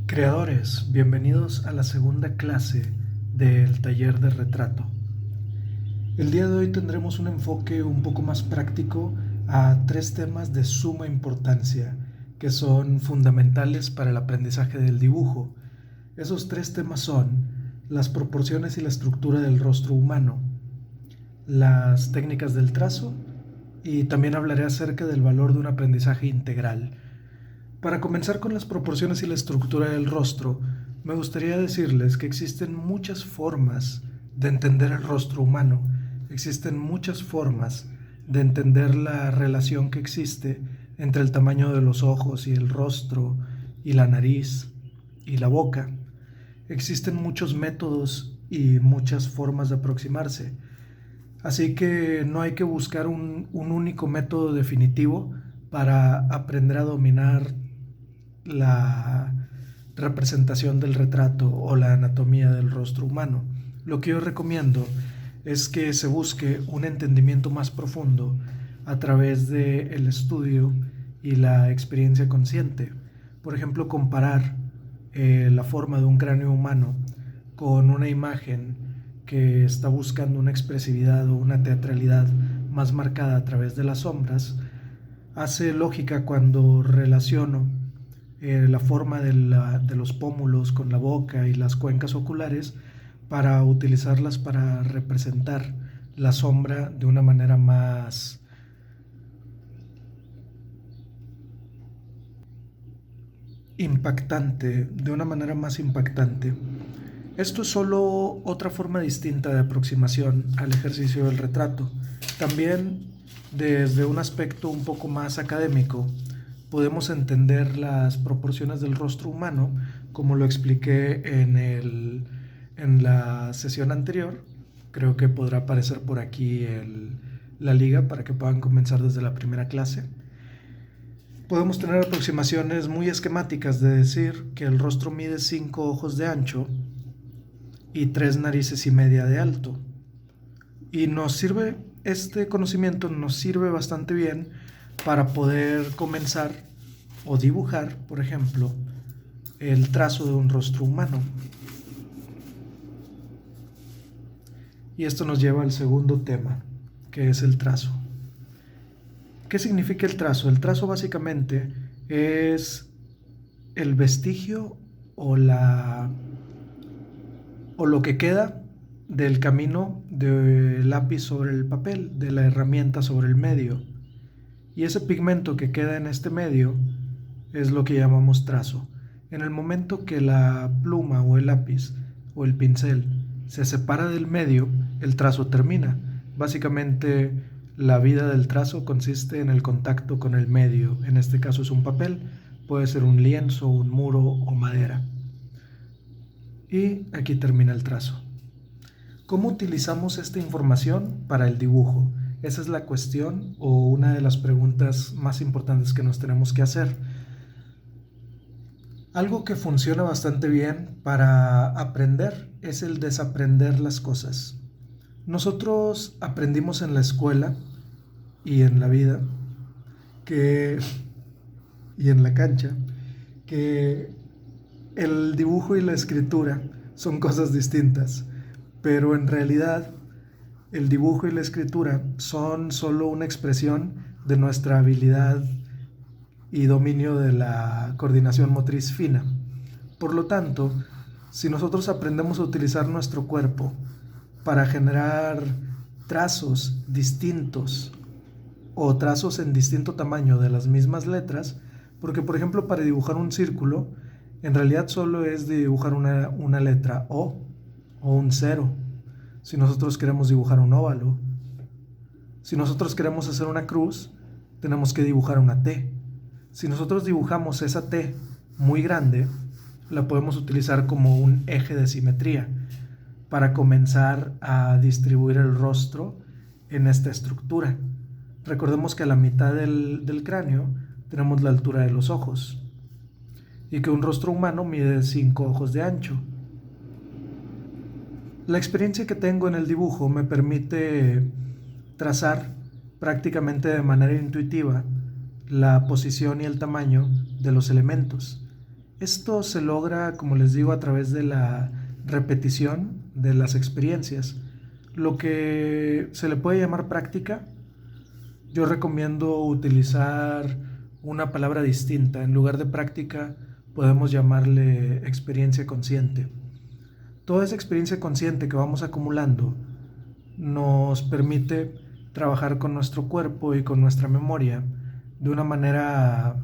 Creadores, bienvenidos a la segunda clase del taller de retrato. El día de hoy tendremos un enfoque un poco más práctico a tres temas de suma importancia que son fundamentales para el aprendizaje del dibujo. Esos tres temas son las proporciones y la estructura del rostro humano, las técnicas del trazo y también hablaré acerca del valor de un aprendizaje integral. Para comenzar con las proporciones y la estructura del rostro, me gustaría decirles que existen muchas formas de entender el rostro humano, existen muchas formas de entender la relación que existe entre el tamaño de los ojos y el rostro y la nariz y la boca. Existen muchos métodos y muchas formas de aproximarse, así que no hay que buscar un único método definitivo para aprender a dominar la representación del retrato o la anatomía del rostro humano. Lo que yo recomiendo es que se busque un entendimiento más profundo a través del estudio y la experiencia consciente. Por ejemplo, comparar la forma de un cráneo humano con una imagen que está buscando una expresividad o una teatralidad más marcada a través de las sombras, hace lógica cuando relaciono la forma de los pómulos con la boca y las cuencas oculares para utilizarlas para representar la sombra de una manera más impactante, Esto es solo otra forma distinta de aproximación al ejercicio del retrato. También, desde un aspecto un poco más académico, podemos entender las proporciones del rostro humano, como lo expliqué en la sesión anterior. Creo que podrá aparecer por aquí la liga para que puedan comenzar desde la primera clase. Podemos tener aproximaciones muy esquemáticas de decir que el rostro mide 5 ojos de ancho y 3 narices y media de alto. Y este conocimiento nos sirve bastante bien para poder comenzar o dibujar, por ejemplo, el trazo de un rostro humano. Y esto nos lleva al segundo tema, que es el trazo. ¿Qué significa el trazo? El trazo básicamente es el vestigio o lo que queda del camino del lápiz sobre el papel, de la herramienta sobre el medio. Y ese pigmento que queda en este medio es lo que llamamos trazo. En el momento que la pluma o el lápiz o el pincel se separa del medio, el trazo termina. Básicamente, la vida del trazo consiste en el contacto con el medio. En este caso es un papel, puede ser un lienzo, un muro o madera. Y aquí termina el trazo. ¿Cómo utilizamos esta información para el dibujo? Esa es la cuestión o una de las preguntas más importantes que nos tenemos que hacer. Algo que funciona bastante bien para aprender es el desaprender las cosas. Nosotros aprendimos en la escuela y en la vida y en la cancha que el dibujo y la escritura son cosas distintas, pero en realidad el dibujo y la escritura son solo una expresión de nuestra habilidad y dominio de la coordinación motriz fina. Por lo tanto, si nosotros aprendemos a utilizar nuestro cuerpo para generar trazos distintos o trazos en distinto tamaño de las mismas letras, porque por ejemplo para dibujar un círculo, en realidad solo es dibujar una letra O un cero. Si nosotros queremos dibujar un óvalo, si nosotros queremos hacer una cruz, tenemos que dibujar una T. Si nosotros dibujamos esa T muy grande, la podemos utilizar como un eje de simetría para comenzar a distribuir el rostro en esta estructura. Recordemos que a la mitad del cráneo tenemos la altura de los ojos y que un rostro humano mide 5 ojos de ancho. La experiencia que tengo en el dibujo me permite trazar prácticamente de manera intuitiva la posición y el tamaño de los elementos. Esto se logra, como les digo, a través de la repetición de las experiencias. Lo que se le puede llamar práctica, yo recomiendo utilizar una palabra distinta. En lugar de práctica, podemos llamarle experiencia consciente. Toda esa experiencia consciente que vamos acumulando nos permite trabajar con nuestro cuerpo y con nuestra memoria de una manera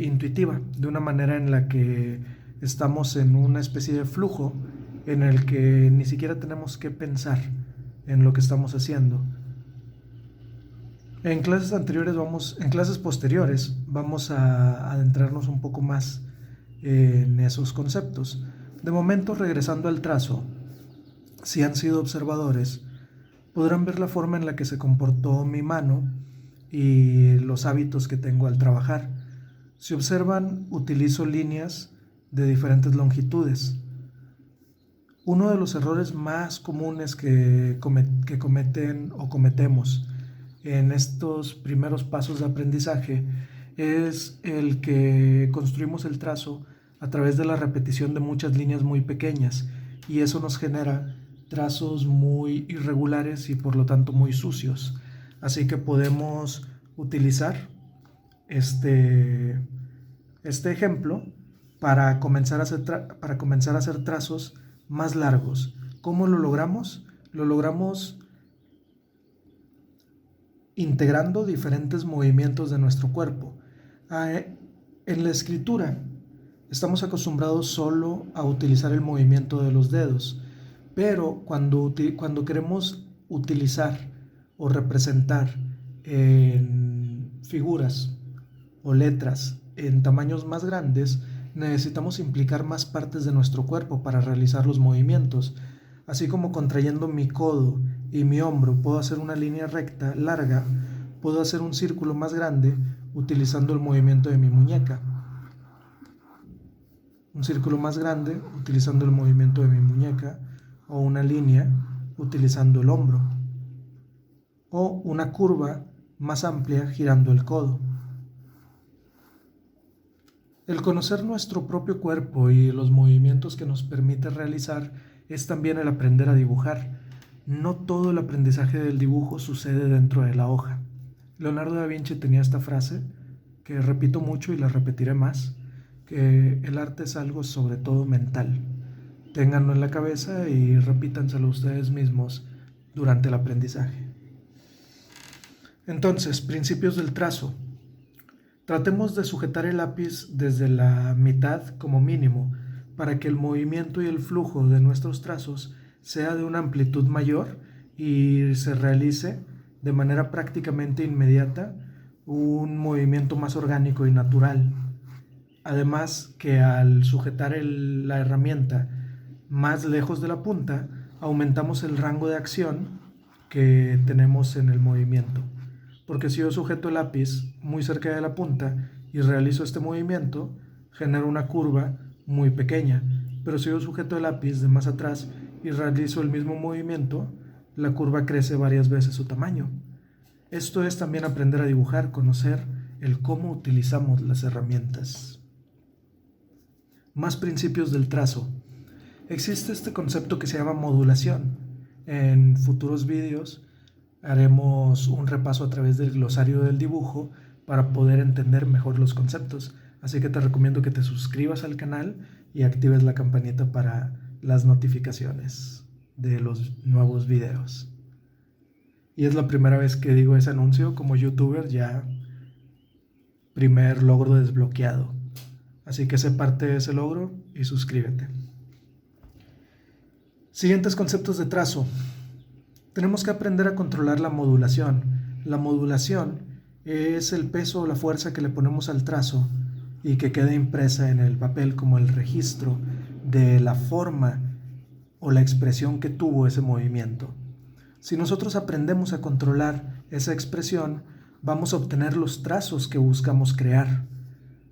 intuitiva, de una manera en la que estamos en una especie de flujo en el que ni siquiera tenemos que pensar en lo que estamos haciendo. En clases posteriores vamos a adentrarnos un poco más en esos conceptos. De momento, regresando al trazo, si han sido observadores, podrán ver la forma en la que se comportó mi mano y los hábitos que tengo al trabajar. Si observan, utilizo líneas de diferentes longitudes. Uno de los errores más comunes que cometen o cometemos en estos primeros pasos de aprendizaje es el que construimos el trazo a través de la repetición de muchas líneas muy pequeñas, y eso nos genera trazos muy irregulares y por lo tanto muy sucios. Así que podemos utilizar este ejemplo para comenzar a hacer trazos más largos. ¿Cómo lo logramos? Lo logramos integrando diferentes movimientos de nuestro cuerpo. En la escritura estamos acostumbrados solo a utilizar el movimiento de los dedos, pero cuando queremos utilizar o representar en figuras o letras en tamaños más grandes, necesitamos implicar más partes de nuestro cuerpo para realizar los movimientos. Así como contrayendo mi codo y mi hombro puedo hacer una línea recta larga, puedo hacer un círculo más grande utilizando el movimiento de mi muñeca. Un círculo más grande utilizando el movimiento de mi muñeca, o una línea utilizando el hombro, o una curva más amplia girando el codo. El conocer nuestro propio cuerpo y los movimientos que nos permite realizar es también el aprender a dibujar. No todo el aprendizaje del dibujo sucede dentro de la hoja. Leonardo da Vinci tenía esta frase, que repito mucho y la repetiré más, que el arte es algo sobre todo mental. Ténganlo en la cabeza y repítanselo ustedes mismos durante el aprendizaje. Entonces, principios del trazo. Tratemos de sujetar el lápiz desde la mitad como mínimo, para que el movimiento y el flujo de nuestros trazos sea de una amplitud mayor y se realice de manera prácticamente inmediata un movimiento más orgánico y natural. Además que al sujetar la herramienta más lejos de la punta, aumentamos el rango de acción que tenemos en el movimiento. Porque si yo sujeto el lápiz muy cerca de la punta y realizo este movimiento, genero una curva muy pequeña. Pero si yo sujeto el lápiz de más atrás y realizo el mismo movimiento, la curva crece varias veces su tamaño. Esto es también aprender a dibujar, conocer el cómo utilizamos las herramientas. Más principios del trazo. Existe este concepto que se llama modulación. En futuros vídeos haremos un repaso a través del glosario del dibujo para poder entender mejor los conceptos. Así que te recomiendo que te suscribas al canal y actives la campanita para las notificaciones de los nuevos videos. Y es la primera vez que digo ese anuncio como youtuber, ya primer logro desbloqueado. Así que sé parte de ese logro y suscríbete. Siguientes conceptos de trazo. Tenemos que aprender a controlar la modulación. La modulación es el peso o la fuerza que le ponemos al trazo y que queda impresa en el papel como el registro de la forma o la expresión que tuvo ese movimiento. Si nosotros aprendemos a controlar esa expresión, vamos a obtener los trazos que buscamos crear.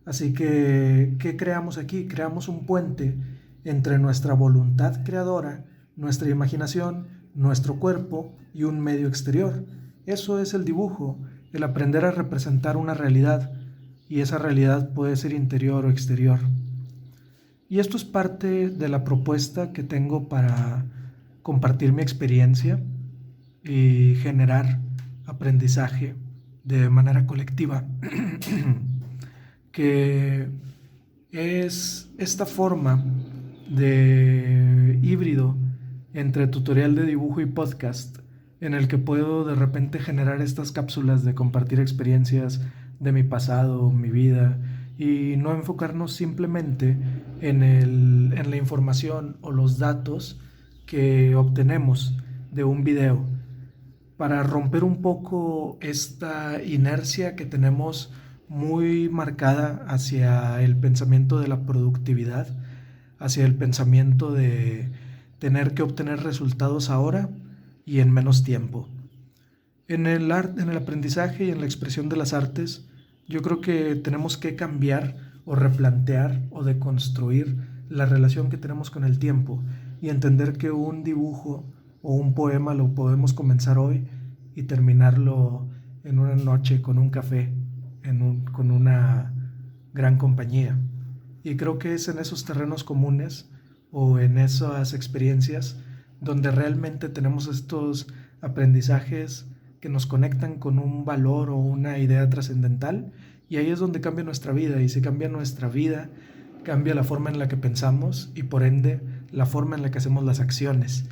Así que, ¿qué creamos aquí? Creamos un puente entre nuestra voluntad creadora, nuestra imaginación, nuestro cuerpo y un medio exterior. Eso es el dibujo, el aprender a representar una realidad y esa realidad puede ser interior o exterior. Y esto es parte de la propuesta que tengo para compartir mi experiencia y generar aprendizaje de manera colectiva, que es esta forma de híbrido entre tutorial de dibujo y podcast, en el que puedo de repente generar estas cápsulas de compartir experiencias de mi pasado, mi vida, y no enfocarnos simplemente en la información o los datos que obtenemos de un video, para romper un poco esta inercia que tenemos muy marcada hacia el pensamiento de la productividad, hacia el pensamiento de tener que obtener resultados ahora y en menos tiempo. En el aprendizaje y en la expresión de las artes, yo creo que tenemos que cambiar o replantear o deconstruir la relación que tenemos con el tiempo y entender que un dibujo o un poema lo podemos comenzar hoy y terminarlo en una noche con un café, con una gran compañía. Y creo que es en esos terrenos comunes o en esas experiencias donde realmente tenemos estos aprendizajes que nos conectan con un valor o una idea trascendental, y ahí es donde cambia nuestra vida. Y si cambia nuestra vida, cambia la forma en la que pensamos y por ende la forma en la que hacemos las acciones.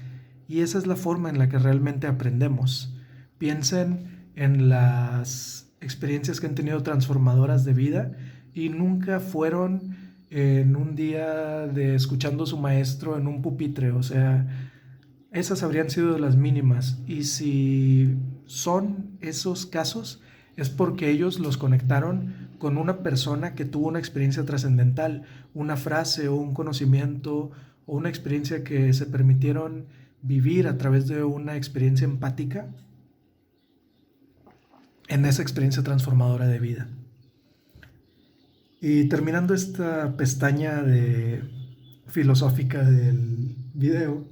Y esa es la forma en la que realmente aprendemos. Piensen en las experiencias que han tenido transformadoras de vida y nunca fueron en un día de escuchando a su maestro en un pupitre. O sea, esas habrían sido las mínimas, y si son esos casos es porque ellos los conectaron con una persona que tuvo una experiencia trascendental, una frase o un conocimiento o una experiencia que se permitieron vivir a través de una experiencia empática en esa experiencia transformadora de vida. Y terminando esta pestaña filosófica del video,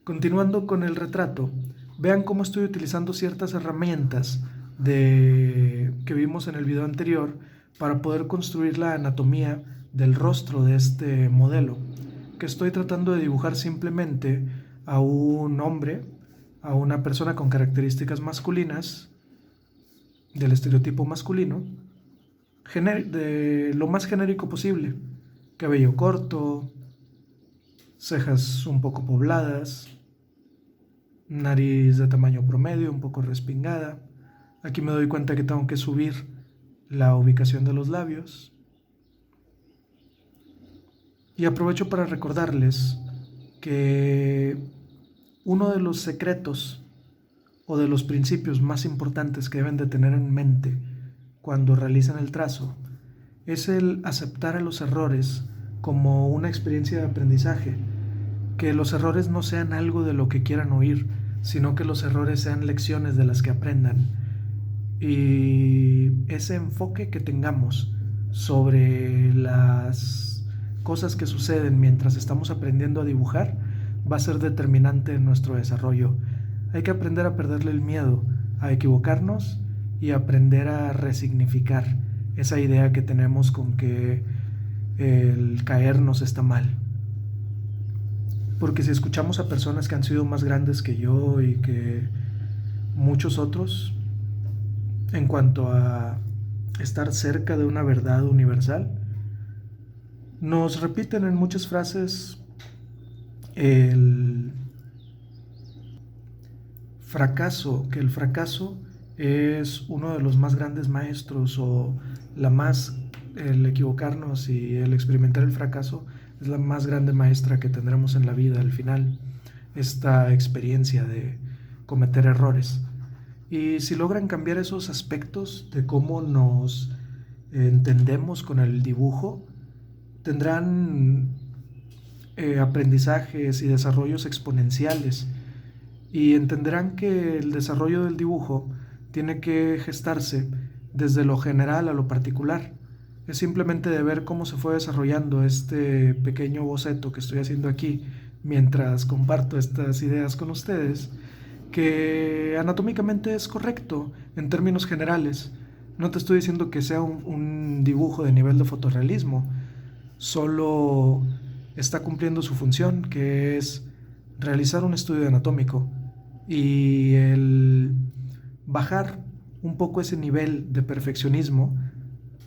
continuando con el retrato, vean cómo estoy utilizando ciertas herramientas que vimos en el video anterior para poder construir la anatomía del rostro de este modelo, que estoy tratando de dibujar simplemente a un hombre, a una persona con características masculinas, del estereotipo masculino, de lo más genérico posible: cabello corto, cejas un poco pobladas, nariz de tamaño promedio, un poco respingada. Aquí me doy cuenta que tengo que subir la ubicación de los labios. Y aprovecho para recordarles que uno de los secretos o de los principios más importantes que deben de tener en mente cuando realizan el trazo es el aceptar a los errores como una experiencia de aprendizaje. Que los errores no sean algo de lo que quieran oír, sino que los errores sean lecciones de las que aprendan. Y ese enfoque que tengamos sobre las cosas que suceden mientras estamos aprendiendo a dibujar va a ser determinante en nuestro desarrollo. Hay que aprender a perderle el miedo a equivocarnos y aprender a resignificar esa idea que tenemos con que el caernos está mal. Porque si escuchamos a personas que han sido más grandes que yo y que muchos otros, en cuanto a estar cerca de una verdad universal, nos repiten en muchas frases el fracaso, que el fracaso es uno de los más grandes maestros, o el equivocarnos y el experimentar el fracaso es la más grande maestra que tendremos en la vida al final, esta experiencia de cometer errores. Y si logran cambiar esos aspectos de cómo nos entendemos con el dibujo, tendrán aprendizajes y desarrollos exponenciales, y entenderán que el desarrollo del dibujo tiene que gestarse desde lo general a lo particular. Es simplemente de ver cómo se fue desarrollando este pequeño boceto que estoy haciendo aquí mientras comparto estas ideas con ustedes, que anatómicamente es correcto en términos generales. No te estoy diciendo que sea un dibujo de nivel de fotorrealismo, solo está cumpliendo su función, que es realizar un estudio anatómico y el bajar un poco ese nivel de perfeccionismo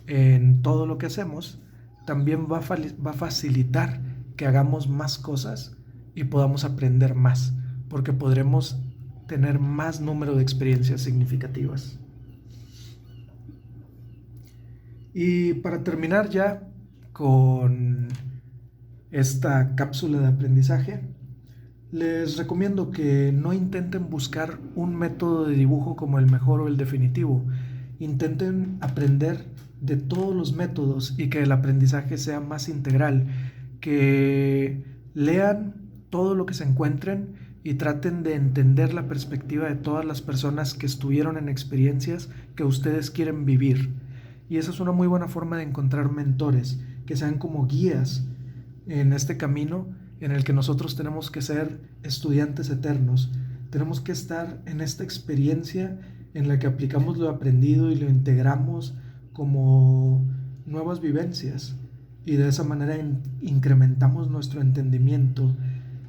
en todo lo que hacemos, también va a facilitar que hagamos más cosas y podamos aprender más, porque podremos tener más número de experiencias significativas. Y para terminar ya con esta cápsula de aprendizaje, les recomiendo que no intenten buscar un método de dibujo como el mejor o el definitivo. Intenten aprender de todos los métodos y que el aprendizaje sea más integral, que lean todo lo que se encuentren y traten de entender la perspectiva de todas las personas que estuvieron en experiencias que ustedes quieren vivir. Y esa es una muy buena forma de encontrar mentores que sean como guías en este camino en el que nosotros tenemos que ser estudiantes eternos. Tenemos que estar en esta experiencia en la que aplicamos lo aprendido y lo integramos como nuevas vivencias. Y de esa manera incrementamos nuestro entendimiento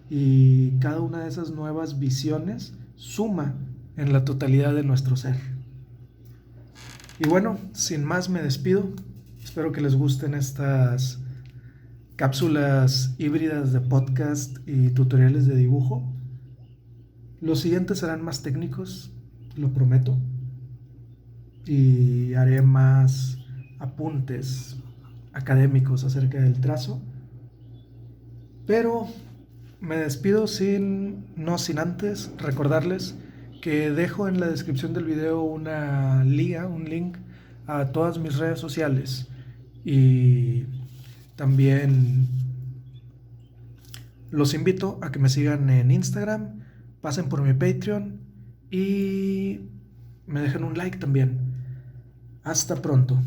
y cada una de esas nuevas visiones suma en la totalidad de nuestro ser. Y bueno, sin más me despido. Espero que les gusten estas cápsulas híbridas de podcast y tutoriales de dibujo. Los siguientes serán más técnicos, lo prometo. Y haré más apuntes académicos acerca del trazo. Pero me despido no sin antes recordarles que dejo en la descripción del video una liga, un link a todas mis redes sociales y también los invito a que me sigan en Instagram, pasen por mi Patreon y me dejen un like también. Hasta pronto.